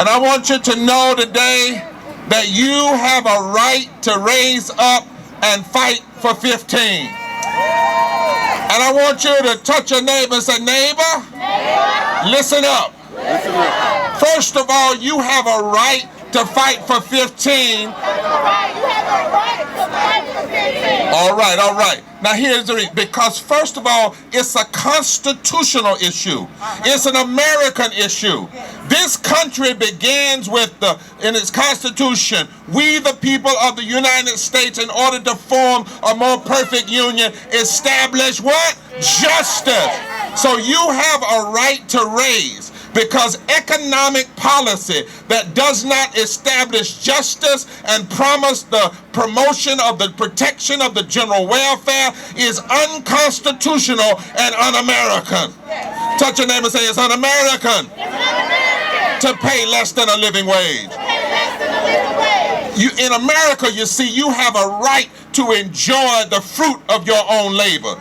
And I want you to know today that you have a right to raise up and fight for 15. And I want you to touch your neighbor and say, neighbor, listen up. First of all, you have a right to fight for 15. All right. Now here's the reason. Because first of all, it's a constitutional issue. It's an American issue. This country begins with in its constitution, we the people of the United States, in order to form a more perfect union, establish what? Justice. So you have a right to raise, because economic policy that does not establish justice and promise the promotion of the protection of the general welfare is unconstitutional and un-American. Touch your neighbor and say, it's un-American to pay less than a living wage. In America, you see, you have a right to enjoy the fruit of your own labor.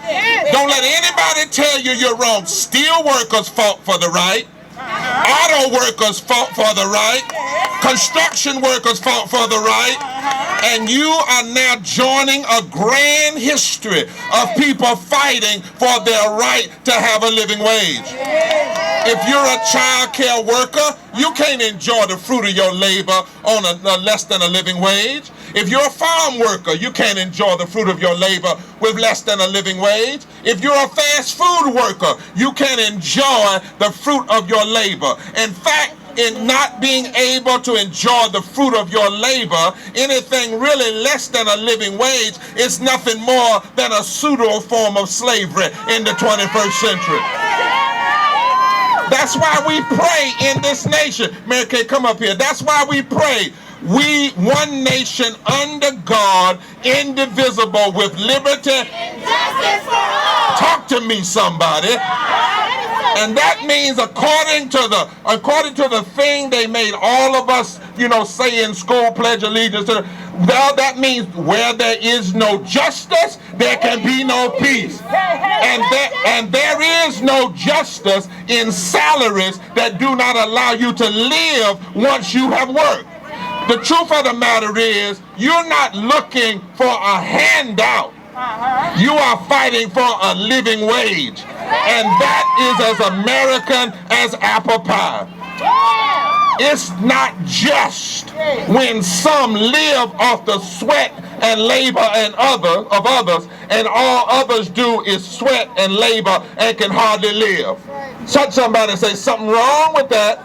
Don't let anybody tell you you're wrong. Steel workers fought for the right. Auto workers fought for the right. Construction workers fought for the right. And you are now joining a grand history of people fighting for their right to have a living wage. If you're a child care worker, you can't enjoy the fruit of your labor on a less than a living wage. If you're a farm worker, you can't enjoy the fruit of your labor with less than a living wage. If you're a fast food worker, you can't enjoy the fruit of your labor. In fact, in not being able to enjoy the fruit of your labor, anything really less than a living wage is nothing more than a pseudo form of slavery in the 21st century. That's why we pray in this nation. Mary Kay, come up here. That's why we pray. We, one nation under God, indivisible, with liberty and justice for all. Talk to me, somebody. And that means according to the thing they made all of us, say in school, pledge allegiance to. Well, that means where there is no justice, there can be no peace. And there is no justice in salaries that do not allow you to live once you have worked. The truth of the matter is, you're not looking for a handout. You are fighting for a living wage. And that is as American as apple pie. It's not just when some live off the sweat and labor of others, and all others do is sweat and labor and can hardly live. Touch somebody and say, something wrong with that.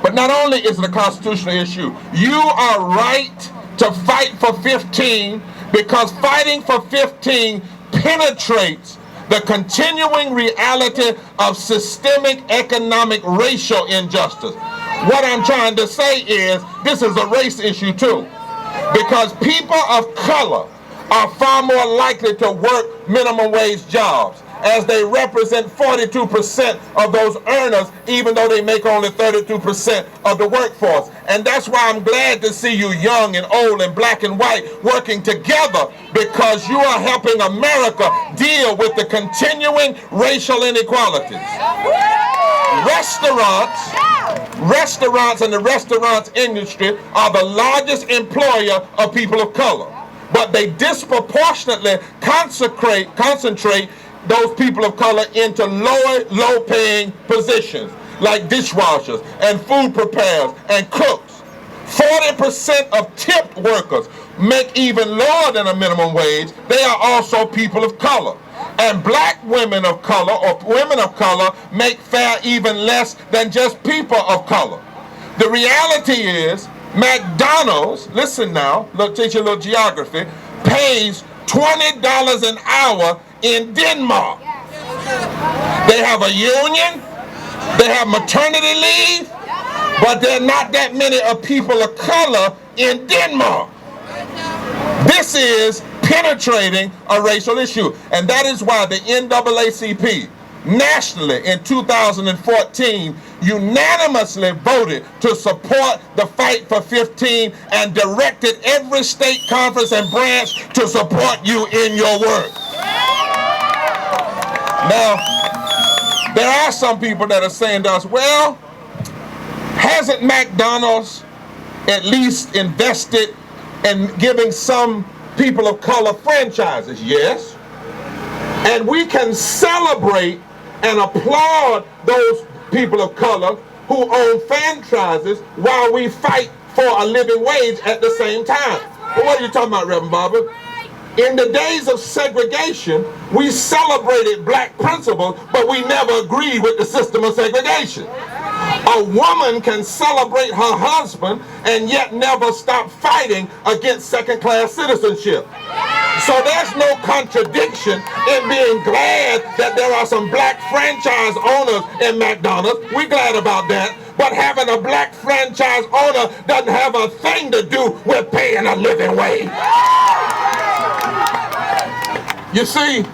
But not only is it a constitutional issue, you are right to fight for 15, because fighting for 15 penetrates the continuing reality of systemic economic racial injustice. What I'm trying to say is, this is a race issue too, because people of color are far more likely to work minimum wage jobs, as they represent 42% of those earners, even though they make only 32% of the workforce. And that's why I'm glad to see you, young and old and black and white, working together, because you are helping America deal with the continuing racial inequalities. Restaurants and the restaurants industry are the largest employer of people of color, but they disproportionately concentrate those people of color into low-paying positions like dishwashers and food preparers and cooks. 40% of tipped workers make even lower than a minimum wage. They are also people of color. And black women of color or women of color make fare even less than just people of color. The reality is, McDonald's, listen now, teach you a little geography, pays $20 an hour in Denmark. They have a union, they have maternity leave, but there are not that many of people of color in Denmark. This is penetrating a racial issue, and that is why the NAACP nationally in 2014 unanimously voted to support the fight for 15 and directed every state conference and branch to support you in your work. Now, there are some people that are saying to us, well, Hasn't McDonald's at least invested in giving some people of color franchises? Yes. And we can celebrate and applaud those people of color who own franchises while we fight for a living wage at the same time. But what are you talking about, Reverend Barber? In the days of segregation, we celebrated black principles, but we never agreed with the system of segregation. A woman can celebrate her husband and yet never stop fighting against second-class citizenship. So there's no contradiction in being glad that there are some black franchise owners in McDonald's. We're glad about that. But having a black franchise owner doesn't have a thing to do with paying a living wage. You see,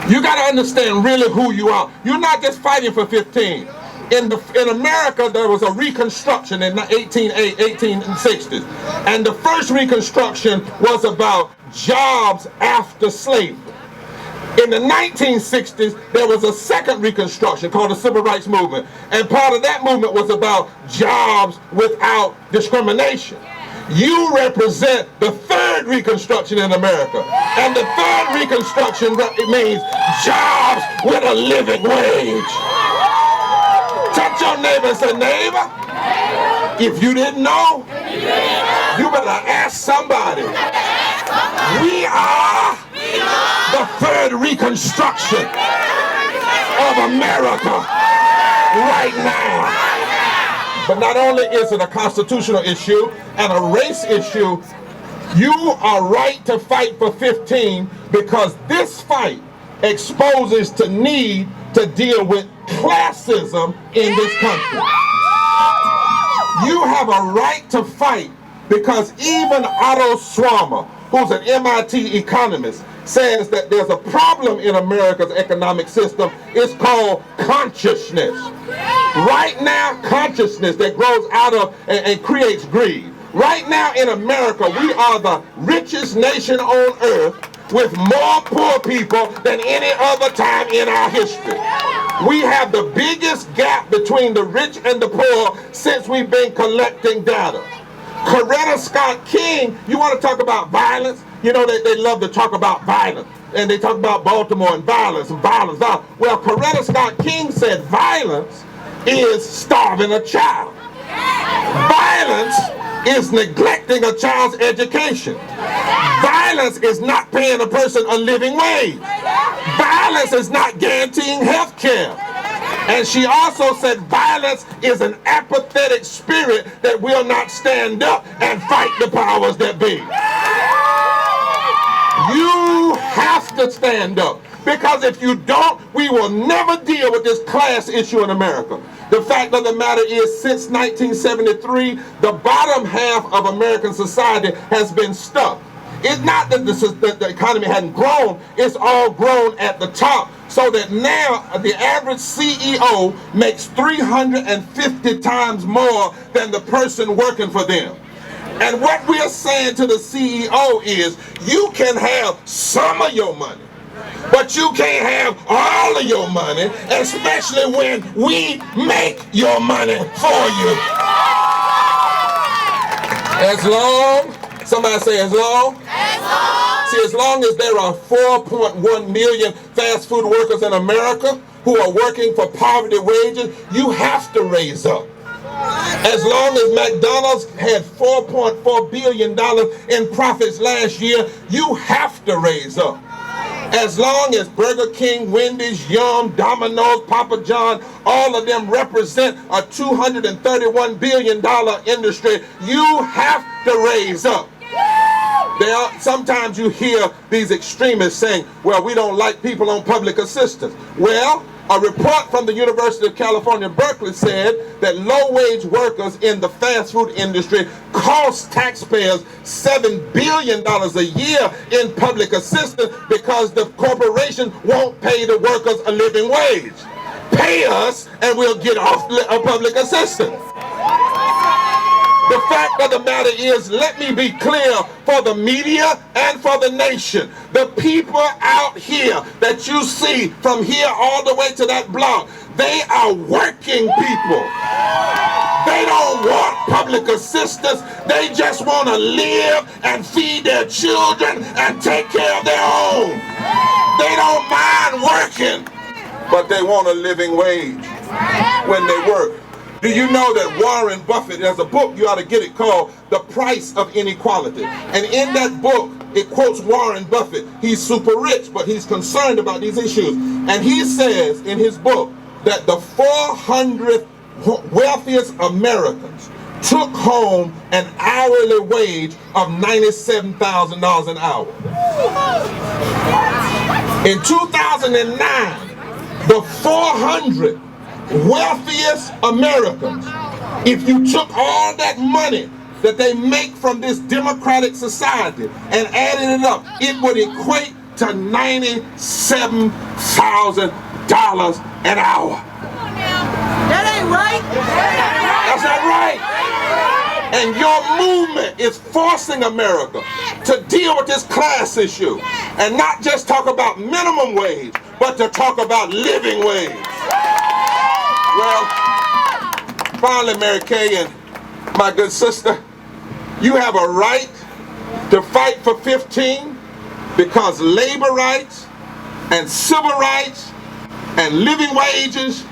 you got to understand really who you are. You're not just fighting for 15. In America, there was a Reconstruction in the 1860s. And the first Reconstruction was about jobs after slavery. In the 1960s, there was a second Reconstruction called the Civil Rights Movement. And part of that movement was about jobs without discrimination. You represent the third Reconstruction in America. And the third Reconstruction means jobs with a living wage. Touch your neighbor and say, neighbor, if you didn't know, you better ask somebody. We are the third Reconstruction of America right now. But not only is it a constitutional issue and a race issue, you are right to fight for 15 because this fight exposes the need to deal with classism in this country. You have a right to fight because even Otto Schwammer, who's an MIT economist, says that there's a problem in America's economic system. It's called consciousness. Right now, consciousness that grows out of and creates greed. Right now in America, we are the richest nation on earth with more poor people than any other time in our history. We have the biggest gap between the rich and the poor since we've been collecting data. Coretta Scott King, you want to talk about violence? You know, they love to talk about violence. And they talk about Baltimore and violence and violence. Well, Coretta Scott King said violence is starving a child. Violence is neglecting a child's education. Violence is not paying a person a living wage. Violence is not guaranteeing health care. And she also said violence is an apathetic spirit that will not stand up and fight the powers that be. You have to stand up. Because if you don't, we will never deal with this class issue in America. The fact of the matter is, since 1973, the bottom half of American society has been stuck. It's not that the economy hadn't grown, it's all grown at the top. So that now the average CEO makes 350 times more than the person working for them. And what we're saying to the CEO is, you can have some of your money, but you can't have all of your money, especially when we make your money for you. As long, somebody say as long? As long. See, as long as there are 4.1 million fast food workers in America who are working for poverty wages, you have to raise up. As long as McDonald's had $4.4 billion in profits last year, you have to raise up. As long as Burger King, Wendy's, Yum, Domino's, Papa John, all of them represent a $231 billion industry, you have to raise up. Sometimes you hear these extremists saying, well, we don't like people on public assistance. Well, a report from the University of California, Berkeley said that low-wage workers in the fast food industry cost taxpayers $7 billion a year in public assistance because the corporation won't pay the workers a living wage. Pay us and we'll get off public assistance. The fact of the matter is, let me be clear for the media and for the nation. The people out here that you see from here all the way to that block, they are working people. They don't want public assistance. They just want to live and feed their children and take care of their own. They don't mind working, but they want a living wage when they work. Do you know that Warren Buffett has a book, you ought to get it, called The Price of Inequality? And in that book, it quotes Warren Buffett. He's super rich, but he's concerned about these issues. And he says in his book that the 400 wealthiest Americans took home an hourly wage of $97,000 an hour. In 2009, the 400 wealthiest Americans, if you took all that money that they make from this democratic society and added it up, it would equate to $97,000 an hour. That ain't right. That's not right. And your movement is forcing America to deal with this class issue and not just talk about minimum wage, but to talk about living wage. Well, finally, Mary Kay and my good sister, you have a right to fight for 15 because labor rights and civil rights and living wages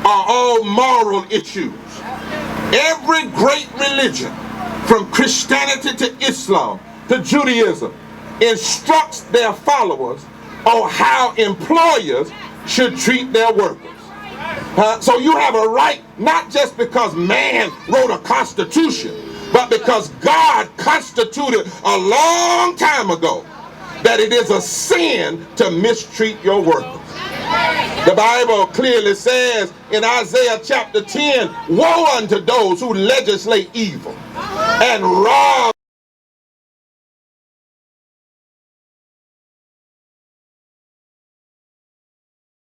are all moral issues. Every great religion, from Christianity to Islam to Judaism, instructs their followers on how employers should treat their workers. So you have a right, not just because man wrote a constitution, but because God constituted a long time ago that it is a sin to mistreat your workers. The Bible clearly says in Isaiah chapter 10, woe unto those who legislate evil and rob